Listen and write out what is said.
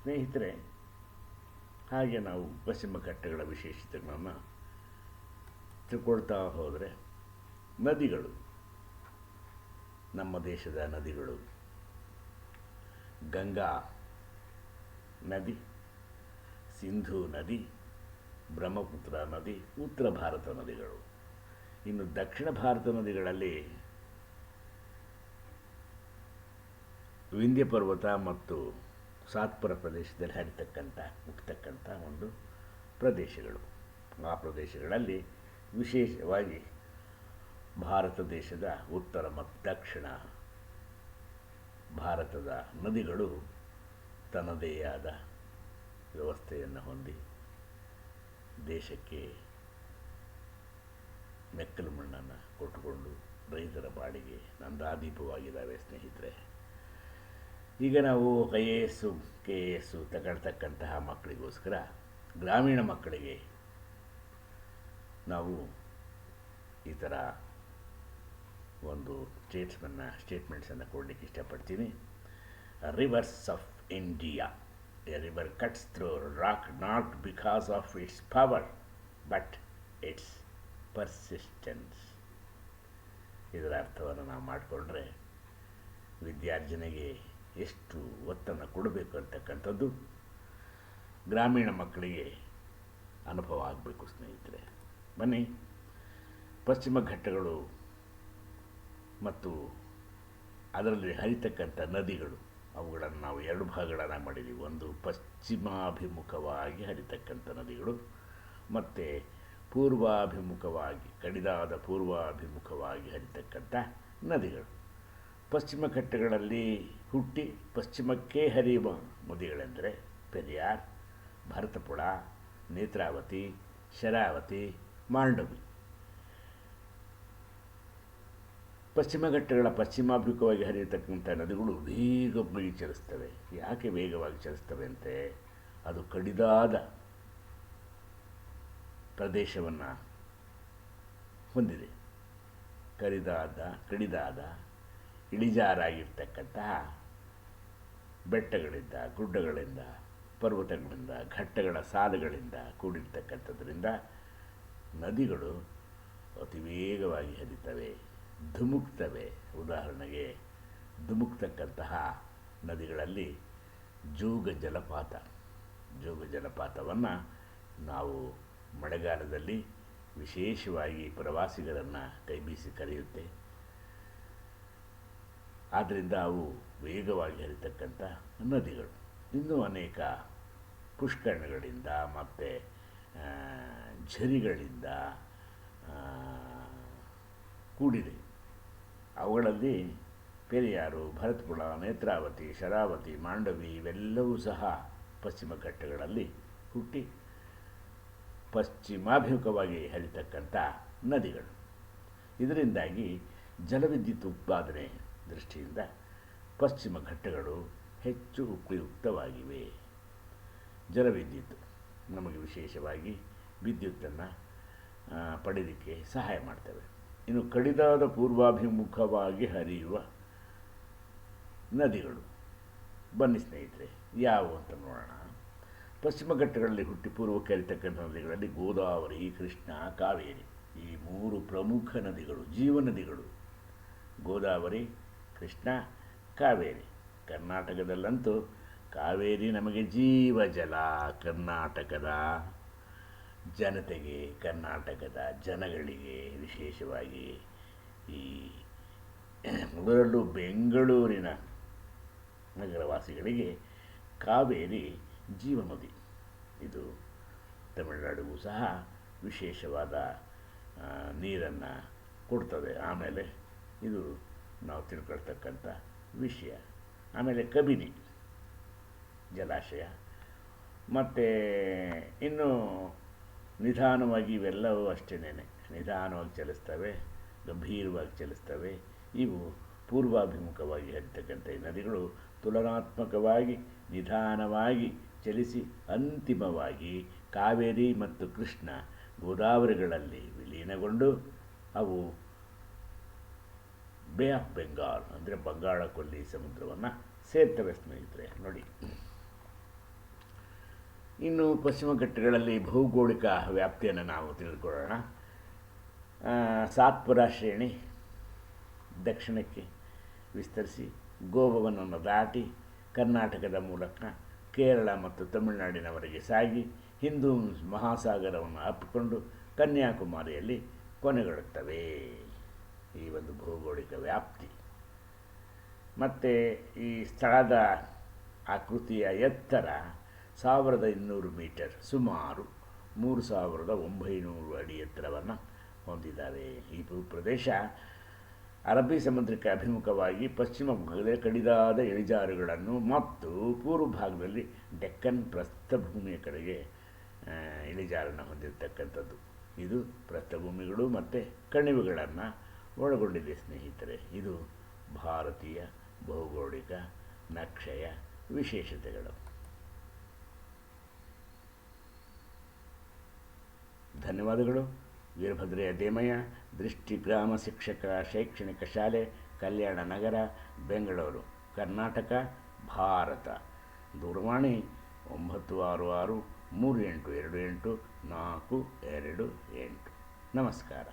ಸ್ನೇಹಿತರೆ, ಹಾಗೆ ನಾವು ಪಶ್ಚಿಮ ಘಟ್ಟಗಳ ವಿಶೇಷತೆಗಳನ್ನು ತಿಳ್ಕೊಳ್ತಾ ಹೋದರೆ, ನದಿಗಳು, ನಮ್ಮ ದೇಶದ ನದಿಗಳು, ಗಂಗಾ ನದಿ, ಸಿಂಧೂ ನದಿ, ಬ್ರಹ್ಮಪುತ್ರ ನದಿ, ಉತ್ತರ ಭಾರತ ನದಿಗಳು. ಇನ್ನು ದಕ್ಷಿಣ ಭಾರತ ನದಿಗಳಲ್ಲಿ ವಿಂಧ್ಯ ಪರ್ವತ ಮತ್ತು ಸಾತ್ಪುರ ಪ್ರದೇಶದಲ್ಲಿ ಹುಟ್ಟತಕ್ಕಂಥ ಒಂದು ಪ್ರದೇಶಗಳು. ಆ ಪ್ರದೇಶಗಳಲ್ಲಿ ವಿಶೇಷವಾಗಿ ಭಾರತ ದೇಶದ ಉತ್ತರ ಮತ್ತು ದಕ್ಷಿಣ ಭಾರತದ ನದಿಗಳು ತನ್ನದೇ ಆದ ವ್ಯವಸ್ಥೆಯನ್ನು ಹೊಂದಿ ದೇಶಕ್ಕೆ ಮೆಕ್ಕಲು ಮಣ್ಣನ್ನು ಕೊಟ್ಟುಕೊಂಡು ರೈತರ ಬಾಡಿಗೆ ನಂದಾದೀಪವಾಗಿದ್ದಾವೆ. ಸ್ನೇಹಿತರೆ, ಈಗ ನಾವು IAS KAS ತಗೊಳ್ತಕ್ಕಂತಹ ಮಕ್ಕಳಿಗೋಸ್ಕರ, ಗ್ರಾಮೀಣ ಮಕ್ಕಳಿಗೆ ನಾವು ಈ ಥರ ಒಂದು ಸ್ಟೇಟ್ಮೆಂಟ್ಸನ್ನು ಕೊಡಲಿಕ್ಕೆ ಇಷ್ಟಪಡ್ತೀನಿ. Rivers of India. A river cuts through rock not because of its power but its persistence. ಇದರ ಅರ್ಥವನ್ನು ನಾವು ಮಾಡಿಕೊಂಡ್ರೆ ವಿದ್ಯಾರ್ಜನೆಗೆ ಎಷ್ಟು ಒತ್ತನ್ನು ಕೊಡಬೇಕು ಅಂತಕ್ಕಂಥದ್ದು ಗ್ರಾಮೀಣ ಮಕ್ಕಳಿಗೆ ಅನುಭವ ಆಗಬೇಕು. ಸ್ನೇಹಿತರೆ, ಬನ್ನಿ, ಪಶ್ಚಿಮ ಘಟ್ಟಗಳು ಮತ್ತು ಅದರಲ್ಲಿ ಹರಿತಕ್ಕಂಥ ನದಿಗಳು, ಅವುಗಳನ್ನು ನಾವು ಎರಡು ಭಾಗಗಳನ್ನು ಮಾಡಿದ್ದೀವಿ. ಒಂದು ಪಶ್ಚಿಮಾಭಿಮುಖವಾಗಿ ಹರಿತಕ್ಕಂಥ ನದಿಗಳು ಮತ್ತು ಕಡಿದಾದ ಪೂರ್ವಾಭಿಮುಖವಾಗಿ ಹರಿತಕ್ಕಂಥ ನದಿಗಳು. ಪಶ್ಚಿಮ ಘಟ್ಟಗಳಲ್ಲಿ ಹುಟ್ಟಿ ಪಶ್ಚಿಮಕ್ಕೆ ಹರಿಯುವ ನದಿಗಳೆಂದರೆ ಪೆರಿಯಾರ್, ಭರತಪುಳ, ನೇತ್ರಾವತಿ, ಶರಾವತಿ, ಮಾಂಡವಿ. ಪಶ್ಚಿಮ ಘಟ್ಟಗಳ ಪಶ್ಚಿಮಾಭಿಮುಖವಾಗಿ ಹರಿಯತಕ್ಕಂಥ ನದಿಗಳು ವೇಗವಾಗಿ ಚಲಿಸ್ತವೆ. ಯಾಕೆ ವೇಗವಾಗಿ ಚಲಿಸ್ತವೆ ಅಂತೆ? ಅದು ಕಡಿದಾದ ಪ್ರದೇಶವನ್ನು ಹೊಂದಿದೆ. ಕಡಿದಾದ ಇಳಿಜಾರಾಗಿರ್ತಕ್ಕಂತಹ ಬೆಟ್ಟಗಳಿಂದ, ಗುಡ್ಡಗಳಿಂದ, ಪರ್ವತಗಳಿಂದ, ಘಟ್ಟಗಳ ಸಾಲುಗಳಿಂದ ಕೂಡಿರ್ತಕ್ಕಂಥದ್ರಿಂದ ನದಿಗಳು ಅತಿ ವೇಗವಾಗಿ ಹರಿತವೆ, ಧುಮುಕ್ತವೆ. ಉದಾಹರಣೆಗೆ ಧುಮುಕ್ತಕ್ಕಂತಹ ನದಿಗಳಲ್ಲಿ ಜೋಗ ಜಲಪಾತವನ್ನು ನಾವು ಮಳೆಗಾಲದಲ್ಲಿ ವಿಶೇಷವಾಗಿ ಪ್ರವಾಸಿಗರನ್ನು ಕೈಬೀಸಿ ಕರೆಯುತ್ತೆ. ಆದ್ದರಿಂದ ಅವು ವೇಗವಾಗಿ ಹರಿತಕ್ಕಂಥ ನದಿಗಳು. ಇನ್ನೂ ಅನೇಕ ಪುಷ್ಕರಣಿಗಳಿಂದ ಮತ್ತು ಝರಿಗಳಿಂದ ಕೂಡಿದೆ. ಅವುಗಳಲ್ಲಿ ಪೆರಿಯಾರು, ಭರತಪುಳ, ನೇತ್ರಾವತಿ, ಶರಾವತಿ, ಮಾಂಡವಿ ಇವೆಲ್ಲವೂ ಸಹ ಪಶ್ಚಿಮ ಘಟ್ಟಗಳಲ್ಲಿ ಹುಟ್ಟಿ ಪಶ್ಚಿಮಾಭಿಮುಖವಾಗಿ ಹರಿತಕ್ಕಂಥ ನದಿಗಳು. ಇದರಿಂದಾಗಿ ಜಲವಿದ್ಯುತ್ ಉತ್ಪಾದನೆ ದೃಷ್ಟಿಯಿಂದ ಪಶ್ಚಿಮ ಘಟ್ಟಗಳು ಹೆಚ್ಚು ಉಪಯುಕ್ತವಾಗಿವೆ. ಜಲವಿದ್ಯುತ್ ನಮಗೆ ವಿಶೇಷವಾಗಿ ವಿದ್ಯುತ್ತನ್ನು ಪಡೆಯಲಿಕ್ಕೆ ಸಹಾಯ ಮಾಡ್ತವೆ. ಇನ್ನು ಕಡಿದಾದ ಪೂರ್ವಾಭಿಮುಖವಾಗಿ ಹರಿಯುವ ನದಿಗಳು, ಬನ್ನಿ ಸ್ನೇಹಿತರೆ, ಯಾವುವು ಅಂತ ನೋಡೋಣ. ಪಶ್ಚಿಮ ಘಟ್ಟಗಳಲ್ಲಿ ಹುಟ್ಟಿ ಪೂರ್ವಕ್ಕೆ ಹರಿತಕ್ಕಂಥ ನದಿಗಳಲ್ಲಿ ಗೋದಾವರಿ, ಕೃಷ್ಣ, ಕಾವೇರಿ ಈ ಮೂರು ಪ್ರಮುಖ ನದಿಗಳು, ಜೀವನದಿಗಳು. ಗೋದಾವರಿ, ಕೃಷ್ಣ, ಕಾವೇರಿ. ಕರ್ನಾಟಕದಲ್ಲಂತೂ ಕಾವೇರಿ ನಮಗೆ ಜೀವಜಲ. ಕರ್ನಾಟಕದ ಜನತೆಗೆ, ಕರ್ನಾಟಕದ ಜನಗಳಿಗೆ, ವಿಶೇಷವಾಗಿ ಈ ಅದರಲ್ಲೂ ಬೆಂಗಳೂರಿನ ನಗರವಾಸಿಗಳಿಗೆ ಕಾವೇರಿ ಜೀವನದಿ. ಇದು ತಮಿಳುನಾಡಿಗೂ ಸಹ ವಿಶೇಷವಾದ ನೀರನ್ನು ಕೊಡ್ತದೆ. ಆಮೇಲೆ ಇದು ನಾವು ತಿಳ್ಕೊಳ್ತಕ್ಕಂಥ ವಿಷಯ. ಆಮೇಲೆ ಕಬಿನಿ ಜಲಾಶಯ, ಮತ್ತು ಇನ್ನು ನಿಧಾನವಾಗಿ ಇವೆಲ್ಲವೂ ಅಷ್ಟೇನೆ ನಿಧಾನವಾಗಿ ಚಲಿಸ್ತವೆ, ಗಂಭೀರವಾಗಿ ಚಲಿಸ್ತವೆ. ಇವು ಪೂರ್ವಾಭಿಮುಖವಾಗಿ ಹರಿತಕ್ಕಂಥ ಈ ನದಿಗಳು ತುಲನಾತ್ಮಕವಾಗಿ ನಿಧಾನವಾಗಿ ಚಲಿಸಿ ಅಂತಿಮವಾಗಿ ಕಾವೇರಿ ಮತ್ತು ಕೃಷ್ಣ ಗೋದಾವರಿಗಳಲ್ಲಿ ವಿಲೀನಗೊಂಡು ಅವು ಬೇ ಆಫ್ ಬೆಂಗಾಲ್ ಅಂದರೆ ಬಂಗಾಳ ಕೊಲ್ಲಿ ಸಮುದ್ರವನ್ನು ಸೇರ್ತವೆ. ಸ್ನೇಹಿತರೆ ನೋಡಿ, ಇನ್ನು ಪಶ್ಚಿಮ ಘಟ್ಟಗಳಲ್ಲಿ ಭೌಗೋಳಿಕ ವ್ಯಾಪ್ತಿಯನ್ನು ನಾವು ತಿಳಿದುಕೊಳ್ಳೋಣ. ಸಾತ್ಪುರ ಶ್ರೇಣಿ ದಕ್ಷಿಣಕ್ಕೆ ವಿಸ್ತರಿಸಿ ಗೋವಾವನ್ನು ದಾಟಿ ಕರ್ನಾಟಕದ ಮೂಲಕ ಕೇರಳ ಮತ್ತು ತಮಿಳುನಾಡಿನವರೆಗೆ ಸಾಗಿ ಹಿಂದೂ ಮಹಾಸಾಗರವನ್ನು ಅಪ್ಪಿಕೊಂಡು ಕನ್ಯಾಕುಮಾರಿಯಲ್ಲಿ ಕೊನೆಗೊಳ್ಳುತ್ತವೆ. ಈ ಒಂದು ಭೌಗೋಳಿಕ ವ್ಯಾಪ್ತಿ. ಮತ್ತು ಈ ಸ್ಥಳದ ಆಕೃತಿಯ ಎತ್ತರ 1200 ಮೀಟರ್, ಸುಮಾರು 3900 ಅಡಿ ಎತ್ತರವನ್ನು ಹೊಂದಿದ್ದಾವೆ. ಈ ಭೂಪ್ರದೇಶ ಅರಬ್ಬಿ ಸಮುದ್ರಕ್ಕೆ ಅಭಿಮುಖವಾಗಿ ಪಶ್ಚಿಮ ಭಾಗದಲ್ಲಿ ಕಡಿದಾದ ಇಳಿಜಾರುಗಳನ್ನು ಮತ್ತು ಪೂರ್ವ ಭಾಗದಲ್ಲಿ ಡೆಕ್ಕನ್ ಪ್ರಸ್ಥಭೂಮಿಯ ಕಡೆಗೆ ಇಳಿಜಾರನ್ನು ಹೊಂದಿರತಕ್ಕಂಥದ್ದು. ಇದು ಪ್ರಸ್ಥಭೂಮಿಗಳು ಮತ್ತು ಕಣಿವೆಗಳನ್ನು ಒಳಗೊಂಡಿದೆ ಸ್ನೇಹಿತರೆ. ಇದು ಭಾರತೀಯ ಭೌಗೋಳಿಕ ನಕ್ಷೆಯ ವಿಶೇಷತೆಗಳು. ಧನ್ಯವಾದಗಳು. ವೀರಭದ್ರಯ್ಯ ದೇಮಯ್ಯ, ದೃಷ್ಟಿ ಗ್ರಾಮ ಶಿಕ್ಷಕರ ಶೈಕ್ಷಣಿಕ ಶಾಲೆ, ಕಲ್ಯಾಣ ನಗರ, ಬೆಂಗಳೂರು, ಕರ್ನಾಟಕ, ಭಾರತ. ದೂರವಾಣಿ 9663828 428. ನಮಸ್ಕಾರ.